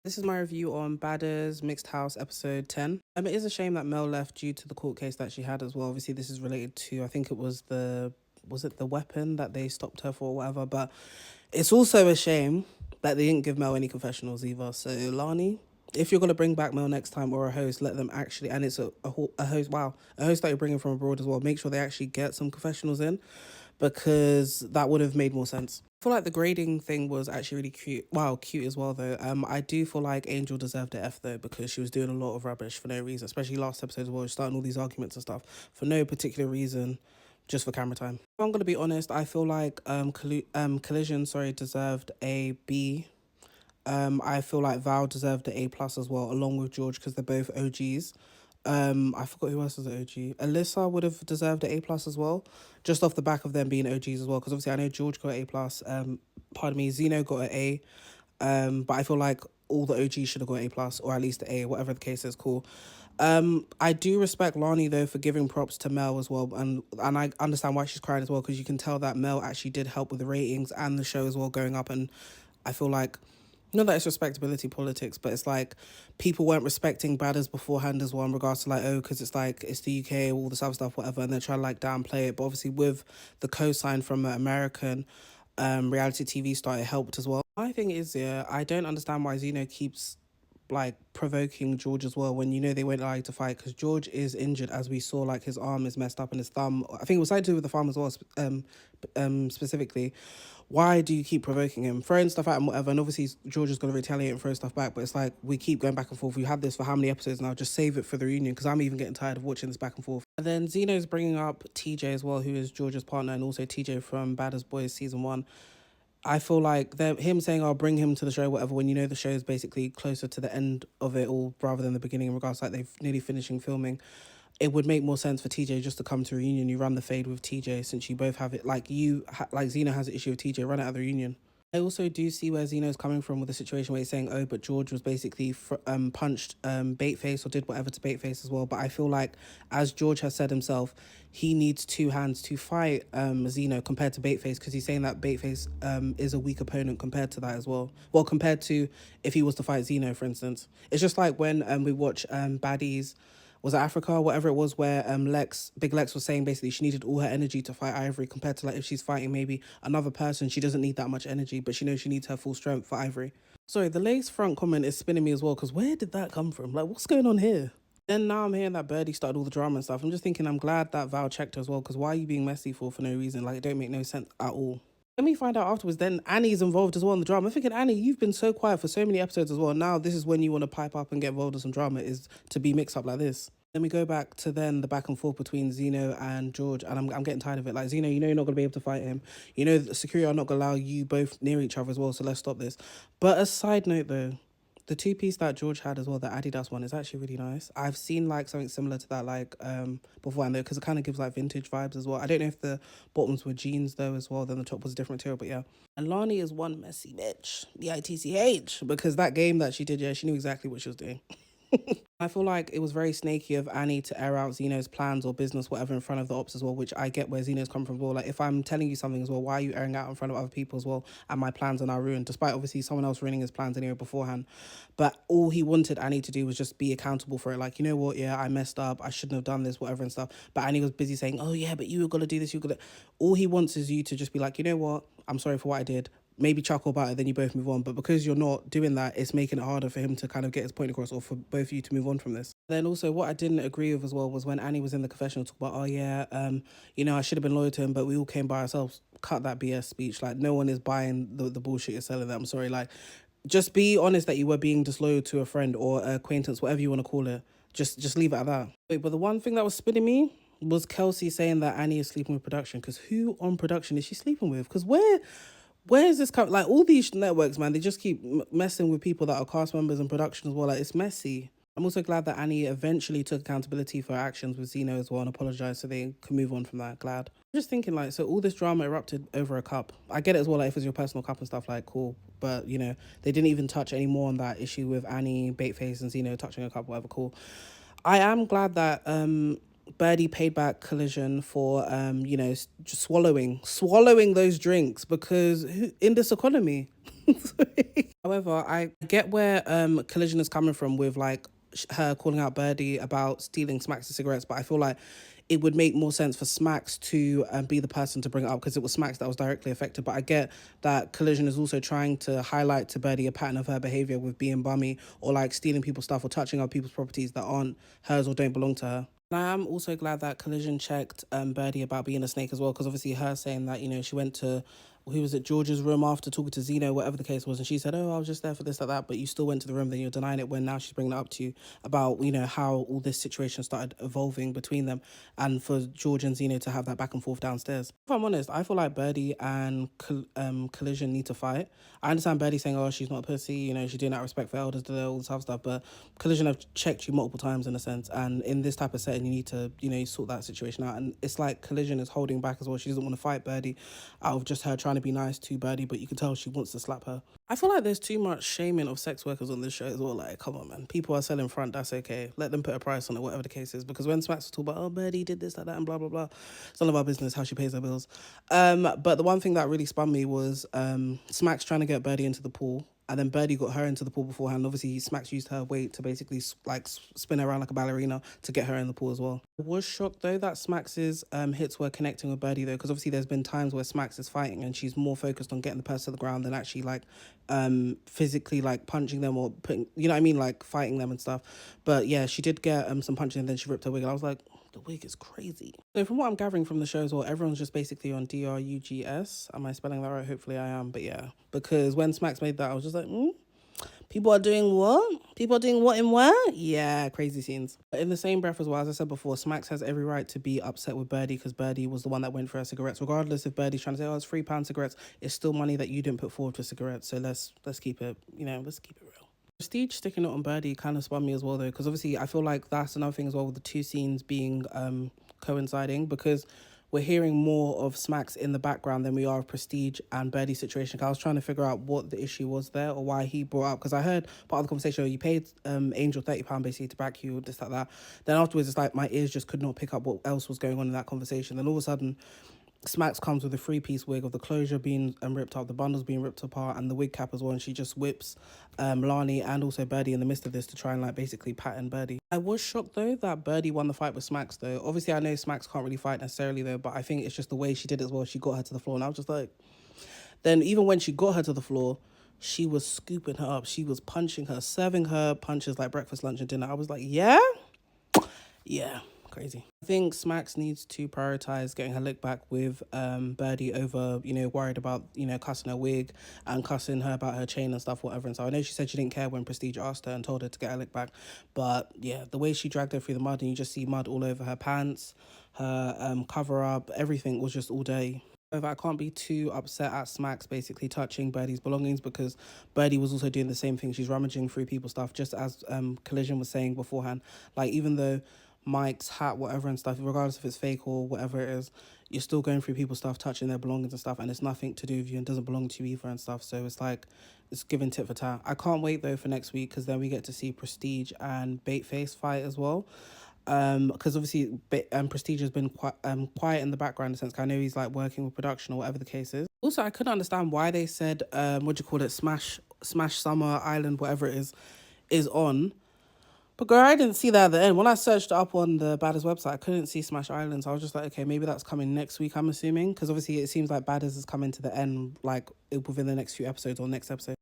This is my review on Baddies Mixed House episode 10. It is a shame that Mel left due to the court case that she had as well. Obviously, this is related to, I think it was the weapon that they stopped her for or whatever. But it's also a shame that they didn't give Mel any confessionals either. So, Lani, if you're going to bring back Mel next time or a host, let them actually, and it's a host, wow, a host that you're bringing from abroad as well, make sure they actually get some confessionals in because that would have made more sense. I feel like the grading thing was actually really cute. Wow, cute as well though. I do feel like Angel deserved an F though because she was doing a lot of rubbish for no reason, especially last episode as well, starting all these arguments and stuff for no particular reason, just for camera time. If I'm gonna be honest, I feel like Collision, deserved a B. I feel like Val deserved the A+ as well, along with George, because they're both OGs. I forgot who else was an OG. Alyssa would have deserved an A+ as well, just off the back of them being OGs as well. Because obviously I know George got an A+. Pardon me, Zeno got an A. But I feel like all the OGs should have got A+, or at least an A, whatever the case is. Cool. I do respect Lani though for giving props to Mel as well, and I understand why she's crying as well, because you can tell that Mel actually did help with the ratings and the show as well going up, and I feel like, not that it's respectability politics, but it's like people weren't respecting Badderz beforehand as well in regards to like, oh, because it's like, it's the UK, all this other stuff, whatever, and they're trying to like downplay it. But obviously with the co-sign from an American reality TV star, it helped as well. My thing is, yeah, I don't understand why Zeno keeps like provoking George as well when you know they went like to fight, because George is injured, as we saw, like his arm is messed up and his thumb, I think it was something to do with the thumb as well, specifically. Why do you keep provoking him, throwing stuff at him, whatever? And obviously George is going to retaliate and throw stuff back, but it's like we keep going back and forth. We had this for how many episodes now? Just save it for the reunion, because I'm even getting tired of watching this back and forth. And then Zeno's bringing up TJ as well, who is George's partner, and also TJ from Badderz Boys season 1. I feel like him saying, I'll bring him to the show, whatever, when you know the show is basically closer to the end of it all rather than the beginning, in regards to like they've nearly finishing filming. It would make more sense for TJ just to come to a reunion. You run the fade with TJ, since you both have it. Like like Zeno has an issue with TJ, run it at the reunion. I also do see where Zeno's coming from with the situation where he's saying, oh, but George was basically punched Baitface or did whatever to Baitface as well. But I feel like, as George has said himself, he needs two hands to fight Zeno compared to Baitface, because he's saying that Baitface is a weak opponent compared to that as well. Well, compared to if he was to fight Zeno, for instance. It's just like when we watch Baddies, was it Africa, whatever it was, where Big Lex was saying basically she needed all her energy to fight Ivory, compared to like if she's fighting maybe another person, she doesn't need that much energy, but she knows she needs her full strength for Ivory. Sorry, the lace front comment is spinning me as well, because where did that come from? Like, what's going on here? Then now I'm hearing that Birdie started all the drama and stuff. I'm just thinking, I'm glad that Val checked her as well, because why are you being messy for no reason? Like, it don't make no sense at all. Let me find out afterwards, then Annie's involved as well in the drama. I'm thinking, Annie, you've been so quiet for so many episodes as well. Now this is when you want to pipe up and get involved in some drama, is to be mixed up like this. Then we go back to then the back and forth between Zeno and George, and I'm getting tired of it. Like, Zeno, you know you're not going to be able to fight him. You know the security are not going to allow you both near each other as well, so let's stop this. But a side note though, the two-piece that George had as well, the Adidas one, is actually really nice. I've seen like something similar to that like beforehand though, because it kind of gives like vintage vibes as well. I don't know if the bottoms were jeans though as well, then the top was a different material, but yeah. And Lani is one messy bitch, BITCH, because that game that she did, yeah, she knew exactly what she was doing. I feel like it was very snaky of Annie to air out Zeno's plans or business, whatever, in front of the ops as well, which I get where Zeno's come from as well. Like, if I'm telling you something as well, why are you airing out in front of other people as well? And my plans are now ruined, despite obviously someone else ruining his plans anyway beforehand. But all he wanted Annie to do was just be accountable for it. Like, you know what, yeah, I messed up, I shouldn't have done this, whatever and stuff. But Annie was busy saying, oh yeah, but you were gonna do this, you were gonna... All he wants is you to just be like, you know what, I'm sorry for what I did. Maybe chuckle about it, then you both move on. But because you're not doing that, it's making it harder for him to kind of get his point across, or for both of you to move on from this. Then also what I didn't agree with as well was when Annie was in the confessional talk about, oh yeah, you know, I should have been loyal to him, but we all came by ourselves. Cut that BS speech. Like, no one is buying the bullshit you're selling that. I'm sorry. Like, just be honest that you were being disloyal to a friend or an acquaintance, whatever you want to call it. Just leave it at that. Wait, but the one thing that was spinning me was Kelsey saying that Annie is sleeping with production. Because who on production is she sleeping with? Because where is this coming? Like, all these networks, man, they just keep messing with people that are cast members and production as well. Like, it's messy. I'm also glad that Annie eventually took accountability for her actions with Zeno as well and apologised, so they can move on from that. Glad. I'm just thinking, like, so all this drama erupted over a cup. I get it as well, like, if it's your personal cup and stuff, like, cool. But, you know, they didn't even touch any more on that issue with Annie, Baitface and Zeno touching a cup, whatever, cool. I am glad that Birdie paid back Collision for you know, just swallowing those drinks, because in this economy, However, I get where Collision is coming from with like her calling out Birdie about stealing Smacks' cigarettes, but I feel like it would make more sense for Smacks to be the person to bring it up because it was Smacks that was directly affected. But I get that Collision is also trying to highlight to Birdie a pattern of her behavior with being bummy or like stealing people's stuff or touching other people's properties that aren't hers or don't belong to her. And I am also glad that Collision checked Birdie about being a snake as well, because obviously her saying that, you know, she went to, who was it, George's room after talking to Zeno, whatever the case was, and she said, oh, I was just there for this, like that, but you still went to the room, then you're denying it when now she's bringing it up to you about, you know, how all this situation started evolving between them and for George and Zeno to have that back and forth downstairs. If I'm honest, I feel like Birdie and Collision need to fight. I understand Birdie saying, oh, she's not a pussy, you know, she's doing that respect for elders, all this other stuff, but Collision have checked you multiple times in a sense, and in this type of setting, you need to, you know, sort that situation out. And it's like Collision is holding back as well. She doesn't want to fight Birdie out of just her trying to be nice to Birdie, but you can tell she wants to slap her. I feel like there's too much shaming of sex workers on this show as well. Like, come on, man. People are selling front, that's okay. Let them put a price on it, whatever the case is. Because when Smacks was talking about, oh, Birdie did this, like that, and blah, blah, blah. It's none of our business how she pays her bills. But the one thing that really spun me was Smacks trying to get Birdie into the pool. And then Birdie got her into the pool beforehand. Obviously, Smacks used her weight to basically like spin her around like a ballerina to get her in the pool as well. I was shocked though that Smacks' hits were connecting with Birdie though, because obviously there's been times where Smacks is fighting and she's more focused on getting the person to the ground than actually like physically like punching them or putting, you know what I mean, like fighting them and stuff. But yeah, she did get some punching and then she ripped her wig. And I was like, the wig is crazy. So from what I'm gathering from the show as well, everyone's just basically on DRUGS. Am I spelling that right? Hopefully I am. But yeah, because when Smacks made that, I was just like, people are doing what? People are doing what and what? Yeah, crazy scenes. But in the same breath as well, as I said before, Smacks has every right to be upset with Birdie because Birdie was the one that went for her cigarettes. Regardless if Birdie's trying to say, oh, it's £3 cigarettes, it's still money that you didn't put forward for cigarettes. So let's keep it, you know, let's keep it real. Prestige sticking it on Birdie kind of spun me as well though, because obviously I feel like that's another thing as well with the two scenes being coinciding, because we're hearing more of Smacks in the background than we are of Prestige and Birdie's situation. I was trying to figure out what the issue was there or why he brought up, because I heard part of the conversation, you paid Angel £30 basically to back you, this, like that. Then afterwards, it's like my ears just could not pick up what else was going on in that conversation. Then all of a sudden, Smacks comes with a three-piece wig of the closure being ripped up, the bundles being ripped apart, and the wig cap as well. And she just whips Lani and also Birdie in the midst of this to try and like basically pattern Birdie. I was shocked though that Birdie won the fight with Smacks though. Obviously, I know Smacks can't really fight necessarily though, but I think it's just the way she did it as well. She got her to the floor, and I was just like, then even when she got her to the floor, she was scooping her up. She was punching her, serving her punches like breakfast, lunch, and dinner. I was like, yeah, crazy. I think Smacks needs to prioritize getting her lick back with Birdie over, you know, worried about, you know, cussing her wig and cussing her about her chain and stuff, whatever. And so I know she said she didn't care when Prestige asked her and told her to get her lick back. But yeah, the way she dragged her through the mud and you just see mud all over her pants, her cover up, everything was just all day. However, I can't be too upset at Smacks basically touching Birdie's belongings, because Birdie was also doing the same thing. She's rummaging through people's stuff, just as Collision was saying beforehand. Like, even though Mike's hat, whatever and stuff, regardless if it's fake or whatever it is, you're still going through people's stuff, touching their belongings and stuff, and it's nothing to do with you and doesn't belong to you either and stuff. So it's like, it's giving tit for tat. I can't wait though for next week, because then we get to see Prestige and Baitface fight as well. Because obviously Prestige has been quite quiet in the background in a sense. I know he's like working with production or whatever the case is. Also, I couldn't understand why they said Smash Summer Island, whatever it is on. But girl, I didn't see that at the end. When I searched up on the Badderz website, I couldn't see Smash Islands. I was just like, okay, maybe that's coming next week, I'm assuming. Because obviously it seems like Badderz is coming to the end, like within the next few episodes or next episode.